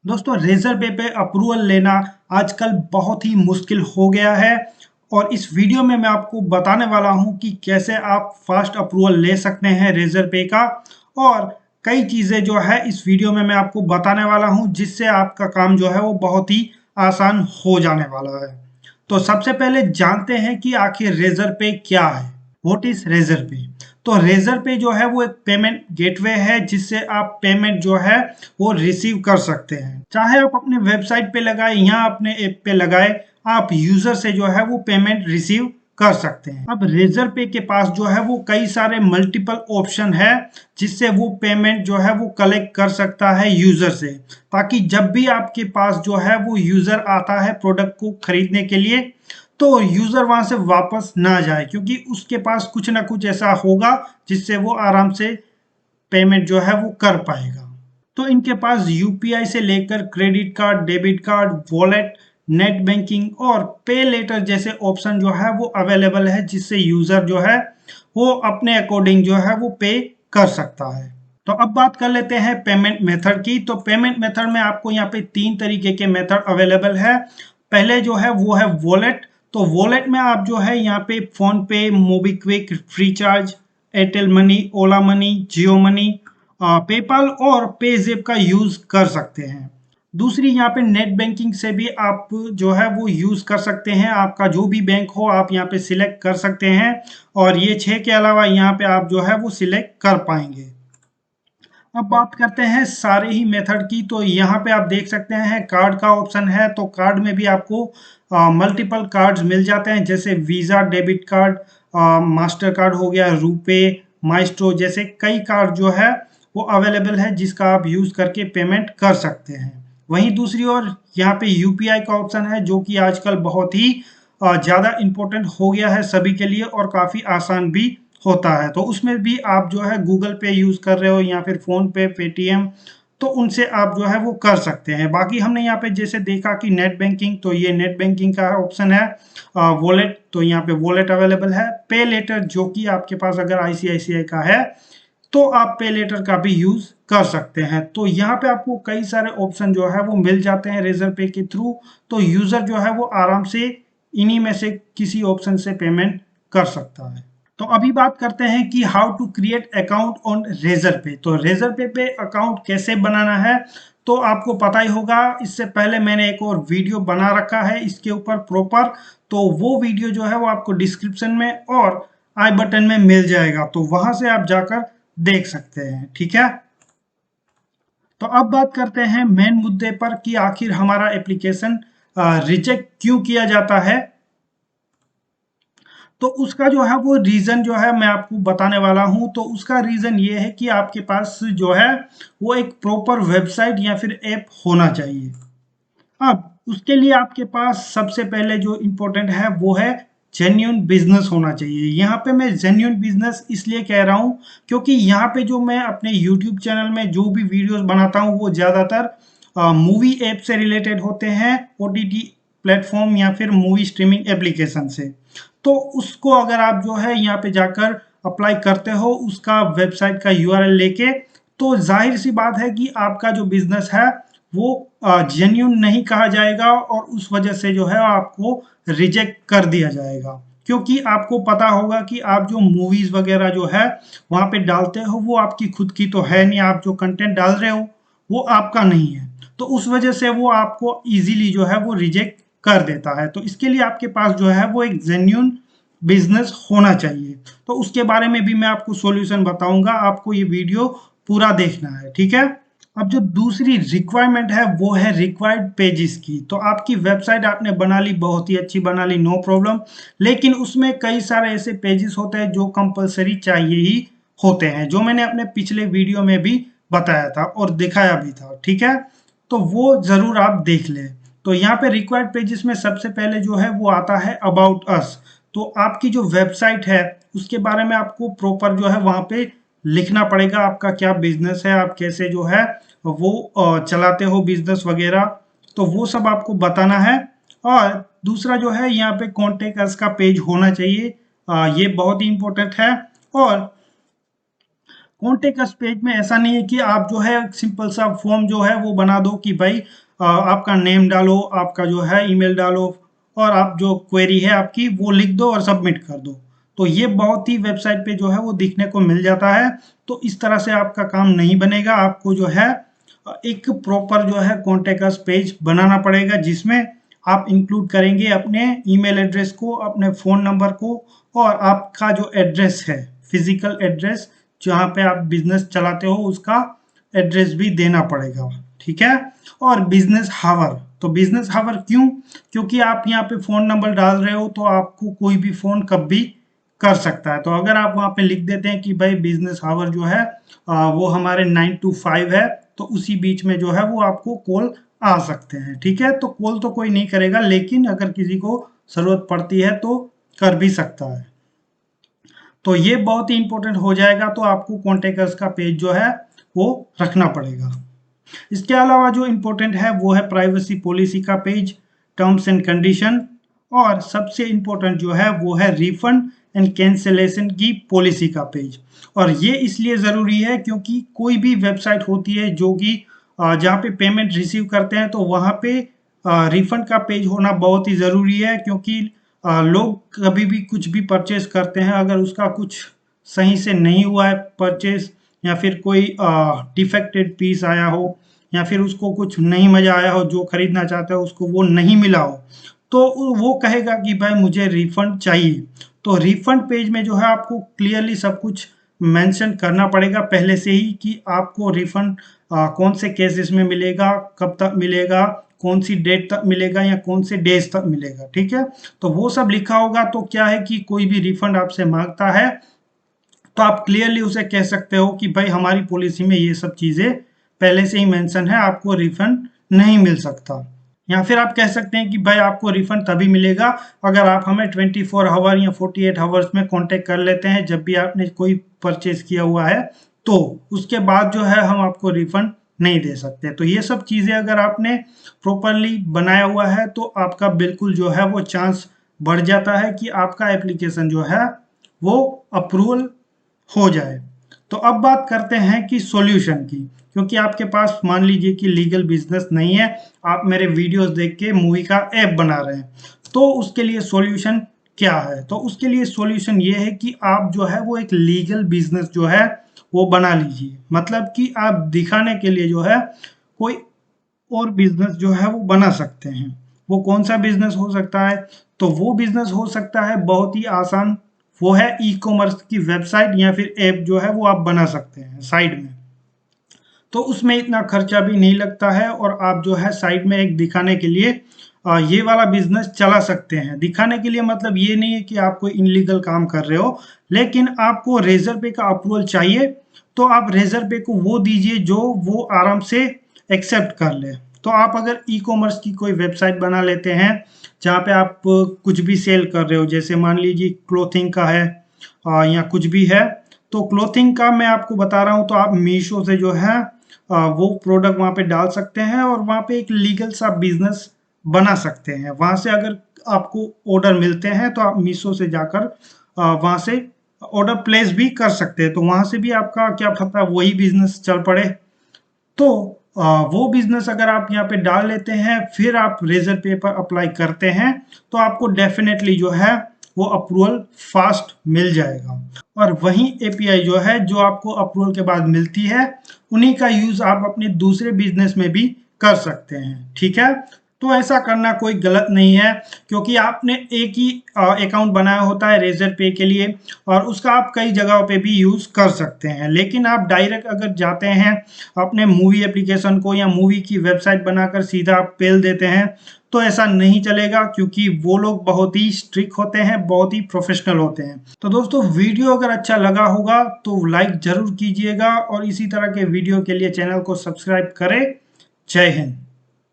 दोस्तों रेजर पे अप्रूवल लेना आजकल बहुत ही मुश्किल हो गया है और इस वीडियो में मैं आपको बताने वाला हूं कि कैसे आप फास्ट अप्रूवल ले सकते हैं रेजर पे का। और कई चीज़ें जो है इस वीडियो में मैं आपको बताने वाला हूं जिससे आपका काम जो है वो बहुत ही आसान हो जाने वाला है। तो सबसे पहले जानते हैं कि आखिर रेजर पे क्या है। व्हाट इज रेजर पे? तो रेजर पे जो है वो एक पेमेंट गेटवे है जिससे आप पेमेंट जो है वो रिसीव कर सकते हैं, चाहे आप अपने वेबसाइट पे लगाए या अपने ऐप पे लगाए, आप यूजर से जो है वो पेमेंट रिसीव कर सकते हैं। अब रेजर पे के पास जो है वो कई सारे मल्टीपल ऑप्शन है जिससे वो पेमेंट जो है वो कलेक्ट कर सकता है यूजर से, ताकि जब भी आपके पास जो है वो यूजर आता है प्रोडक्ट को खरीदने के लिए तो यूजर वहां से वापस ना जाए, क्योंकि उसके पास कुछ ना कुछ ऐसा होगा जिससे वो आराम से पेमेंट जो है वो कर पाएगा। तो इनके पास यूपीआई से लेकर credit card, debit card, wallet, net banking और पे लेटर जैसे ऑप्शन जो है वो अवेलेबल है, जिससे यूजर जो है वो अपने अकॉर्डिंग जो है वो पे कर सकता है। तो अब बात कर लेते हैं पेमेंट मेथड की। तो पेमेंट मेथड में आपको यहाँ पे 3 तरीके के मेथड अवेलेबल है। पहले जो है वो है वॉलेट। तो वॉलेट में आप जो है यहाँ पे फोन पे, मोबीक्विक, फ्रीचार्ज, एयरटेल मनी, ओला मनी, जियो मनी, पेपाल और पेजेप का यूज कर सकते हैं। दूसरी यहाँ पे नेट बैंकिंग से भी आप जो है वो यूज कर सकते हैं। आपका जो भी बैंक हो आप यहाँ पे सिलेक्ट कर सकते हैं और ये 6 के अलावा यहाँ पे आप जो है वो सिलेक्ट कर पाएंगे। अब बात करते हैं सारे ही मेथड की। तो यहाँ पे आप देख सकते हैं कार्ड का ऑप्शन है। तो कार्ड में भी आपको मल्टीपल कार्ड्स मिल जाते हैं, जैसे visa, debit card, master card हो गया, रुपे, माइस्ट्रो जैसे कई कार्ड जो है वो अवेलेबल है जिसका आप यूज़ करके पेमेंट कर सकते हैं। वहीं दूसरी ओर यहाँ पे यूपीआई का ऑप्शन है जो कि आजकल बहुत ही ज़्यादा इम्पोर्टेंट हो गया है सभी के लिए और काफ़ी आसान भी होता है। तो उसमें भी आप जो है गूगल पे यूज़ कर रहे हो या फिर फ़ोन पे, पेटीएम, तो उनसे आप जो है वो कर सकते हैं। बाकी हमने यहाँ पे जैसे देखा कि नेट बैंकिंग, तो ये नेट बैंकिंग का ऑप्शन है। वॉलेट, तो यहाँ पे वॉलेट अवेलेबल है। पे लेटर, जो कि आपके पास अगर आईसीआईसीआई का है तो आप पे लेटर का भी यूज कर सकते हैं। तो यहाँ पे आपको कई सारे ऑप्शन जो है वो मिल जाते हैं रेजर पे के थ्रू। तो यूजर जो है वो आराम से इन्हीं में से किसी ऑप्शन से पेमेंट कर सकता है। तो अभी बात करते हैं कि how to create account on Razorpay. तो रेजर पे अकाउंट कैसे बनाना है तो आपको पता ही होगा। इससे पहले मैंने एक और वीडियो बना रखा है इसके ऊपर प्रॉपर, तो वो वीडियो जो है वो आपको डिस्क्रिप्शन में और आई बटन में मिल जाएगा, तो वहां से आप जाकर देख सकते हैं। ठीक है, तो अब बात करते हैं मेन मुद्दे पर कि आखिर हमारा एप्लीकेशन रिजेक्ट क्यों किया जाता है। तो उसका जो है वो रीज़न जो है मैं आपको बताने वाला हूँ। तो उसका रीज़न ये है कि आपके पास जो है वो एक प्रॉपर वेबसाइट या फिर ऐप होना चाहिए। अब उसके लिए आपके पास सबसे पहले जो इम्पोर्टेंट है वो है जेन्युइन बिजनेस होना चाहिए। यहाँ पे मैं जेन्युइन बिजनेस इसलिए कह रहा हूँ क्योंकि यहाँ पे जो मैं अपने यूट्यूब चैनल में जो भी वीडियोस बनाता हूँ वो ज़्यादातर मूवी ऐप से रिलेटेड होते हैं, ओटीटी प्लेटफॉर्म या फिर मूवी स्ट्रीमिंग एप्लीकेशन से। तो उसको अगर आप जो है यहाँ पे जाकर अप्लाई करते हो उसका वेबसाइट का यूआरएल लेके, तो जाहिर सी बात है कि आपका जो बिजनेस है वो जेन्यून नहीं कहा जाएगा और उस वजह से जो है आपको रिजेक्ट कर दिया जाएगा। क्योंकि आपको पता होगा कि आप जो मूवीज वगैरह जो है वहां पे डालते हो वो आपकी खुद की तो है नहीं, आप जो कंटेंट डाल रहे हो वो आपका नहीं है, तो उस वजह से वो आपको इजीली जो है वो रिजेक्ट कर देता है। तो इसके लिए आपके पास जो है वो एक जेन्यून बिजनेस होना चाहिए। तो उसके बारे में भी मैं आपको सॉल्यूशन बताऊंगा, आपको ये वीडियो पूरा देखना है। ठीक है, अब जो दूसरी रिक्वायरमेंट है वो है रिक्वायर्ड पेजेस की। तो आपकी वेबसाइट आपने बना ली, बहुत ही अच्छी बना ली, नो प्रॉब्लम, लेकिन उसमें कई सारे ऐसे पेजेस होते हैं जो कंपलसरी चाहिए ही होते हैं, जो मैंने अपने पिछले वीडियो में भी बताया था और दिखाया भी था। ठीक है, तो वो जरूर आप देख लें। तो यहाँ पे रिक्वायर्ड पेजेस में सबसे पहले जो है वो आता है अबाउट अस। तो आपकी जो वेबसाइट है उसके बारे में आपको प्रॉपर जो है वहाँ पे लिखना पड़ेगा, आपका क्या बिजनेस है, आप कैसे जो है वो चलाते हो बिजनेस वगैरह, तो वो सब आपको बताना है। और दूसरा जो है यहाँ पे कॉन्टेक्ट अस का पेज होना चाहिए, ये बहुत ही इंपॉर्टेंट है। और कॉन्टेक्ट अस पेज में ऐसा नहीं है कि आप जो है सिंपल सा फॉर्म जो है वो बना दो कि भाई आपका नेम डालो, आपका जो है ईमेल डालो और आप जो क्वेरी है आपकी वो लिख दो और सबमिट कर दो। तो ये बहुत ही वेबसाइट पे जो है वो दिखने को मिल जाता है। तो इस तरह से आपका काम नहीं बनेगा। आपको जो है एक प्रॉपर जो है कॉन्टेक्ट अस पेज बनाना पड़ेगा, जिसमें आप इंक्लूड करेंगे अपने ईमेल एड्रेस को, अपने फ़ोन नंबर को और आपका जो एड्रेस है, फिजिकल एड्रेस जहाँ पे आप बिजनेस चलाते हो उसका एड्रेस भी देना पड़ेगा। ठीक है। और बिजनेस हावर, तो बिजनेस हावर क्यों? क्योंकि आप यहाँ पे फ़ोन नंबर डाल रहे हो तो आपको कोई भी फ़ोन कब भी कर सकता है। तो अगर आप वहाँ पे लिख देते हैं कि भाई बिजनेस हावर जो है वो हमारे 9 to 5 है, तो उसी बीच में जो है वो आपको कॉल आ सकते हैं। ठीक है। तो कॉल तो कोई नहीं करेगा, लेकिन अगर किसी को ज़रूरत पड़ती है तो कर भी सकता है। तो ये बहुत ही इंपॉर्टेंट हो जाएगा। तो आपको कॉन्टेक्ट का पेज जो है वो रखना पड़ेगा। इसके अलावा जो इम्पोर्टेंट है वो है प्राइवेसी पॉलिसी का पेज, टर्म्स एंड कंडीशन, और सबसे इम्पोर्टेंट जो है वो है रिफंड एंड कैंसिलेशन की पॉलिसी का पेज। और ये इसलिए ज़रूरी है क्योंकि कोई भी वेबसाइट होती है जो कि जहाँ पे पेमेंट रिसीव करते हैं, तो वहाँ पे रिफंड का पेज होना बहुत ही ज़रूरी है। क्योंकि लोग कभी भी कुछ भी परचेज करते हैं, अगर उसका कुछ सही से नहीं हुआ है परचेज, या फिर कोई डिफेक्टेड पीस आया हो, या फिर उसको कुछ नहीं मज़ा आया हो, जो खरीदना चाहता है उसको वो नहीं मिला हो, तो वो कहेगा कि भाई मुझे रिफंड चाहिए। तो रिफंड पेज में जो है आपको क्लियरली सब कुछ मेंशन करना पड़ेगा पहले से ही कि आपको रिफंड कौन से केसेस में मिलेगा, कब तक मिलेगा, कौन सी डेट तक मिलेगा या कौन से डेज तक मिलेगा। ठीक है। तो वो सब लिखा होगा। तो क्या है कि कोई भी रिफंड आपसे मांगता है तो आप क्लियरली उसे कह सकते हो कि भाई हमारी पॉलिसी में ये सब चीज़ें पहले से ही मेंशन है, आपको रिफंड नहीं मिल सकता। या फिर आप कह सकते हैं कि भाई आपको रिफंड तभी मिलेगा अगर आप हमें 24 आवर या 48 आवर्स में कांटेक्ट कर लेते हैं जब भी आपने कोई परचेज किया हुआ है, तो उसके बाद जो है हम आपको रिफंड नहीं दे सकते। तो ये सब चीज़ें अगर आपने प्रॉपरली बनाया हुआ है तो आपका बिल्कुल जो है वो चांस बढ़ जाता है कि आपका एप्लीकेशन जो है वो अप्रूवल हो जाए। तो अब बात करते हैं कि सॉल्यूशन की। क्योंकि आपके पास मान लीजिए कि लीगल बिजनेस नहीं है, आप मेरे वीडियोस देख के मूवी का ऐप बना रहे हैं, तो उसके लिए सॉल्यूशन क्या है? तो उसके लिए सॉल्यूशन ये है कि आप जो है वो एक लीगल बिजनेस जो है वो बना लीजिए। मतलब कि आप दिखाने के लिए जो है कोई और बिजनेस जो है वो बना सकते हैं। वो कौन सा बिजनेस हो सकता है? तो वो बिजनेस हो सकता है बहुत ही आसान, वो है ई कॉमर्स की वेबसाइट या फिर ऐप जो है वो आप बना सकते हैं साइड में। तो उसमें इतना खर्चा भी नहीं लगता है और आप जो है साइड में एक दिखाने के लिए ये वाला बिजनेस चला सकते हैं। दिखाने के लिए मतलब ये नहीं है कि आप कोई इनलीगल काम कर रहे हो, लेकिन आपको रेजर पे का अप्रूवल चाहिए, तो आप रेजर पे को वो दीजिए जो वो आराम से एक्सेप्ट कर ले। तो आप अगर ई कॉमर्स की कोई वेबसाइट बना लेते हैं जहाँ पे आप कुछ भी सेल कर रहे हो, जैसे मान लीजिए क्लोथिंग का है या कुछ भी है, तो क्लोथिंग का मैं आपको बता रहा हूँ, तो आप मीशो से जो है वो प्रोडक्ट वहाँ पे डाल सकते हैं और वहाँ पे एक लीगल सा बिजनेस बना सकते हैं। वहाँ से अगर आपको ऑर्डर मिलते हैं तो आप मीशो से जाकर वहाँ से ऑर्डर प्लेस भी कर सकते हैं। तो वहाँ से भी आपका क्या पता वही बिजनेस चल पड़े। तो वो बिजनेस अगर आप यहाँ पे डाल लेते हैं, फिर आप रेजर पे पर अप्लाई करते हैं, तो आपको डेफिनेटली जो है वो अप्रूवल फास्ट मिल जाएगा। और वही एपीआई जो है जो आपको अप्रूवल के बाद मिलती है, उन्हीं का यूज आप अपने दूसरे बिजनेस में भी कर सकते हैं। ठीक है। तो ऐसा करना कोई गलत नहीं है, क्योंकि आपने एक ही अकाउंट बनाया होता है रेजर पे के लिए और उसका आप कई जगहों पे भी यूज़ कर सकते हैं। लेकिन आप डायरेक्ट अगर जाते हैं अपने मूवी एप्लीकेशन को या मूवी की वेबसाइट बनाकर सीधा आप पेल देते हैं, तो ऐसा नहीं चलेगा, क्योंकि वो लोग बहुत ही स्ट्रिक्ट होते हैं, बहुत ही प्रोफेशनल होते हैं। तो दोस्तों वीडियो अगर अच्छा लगा होगा तो लाइक जरूर कीजिएगा और इसी तरह के वीडियो के लिए चैनल को सब्सक्राइब करें। जय हिंद।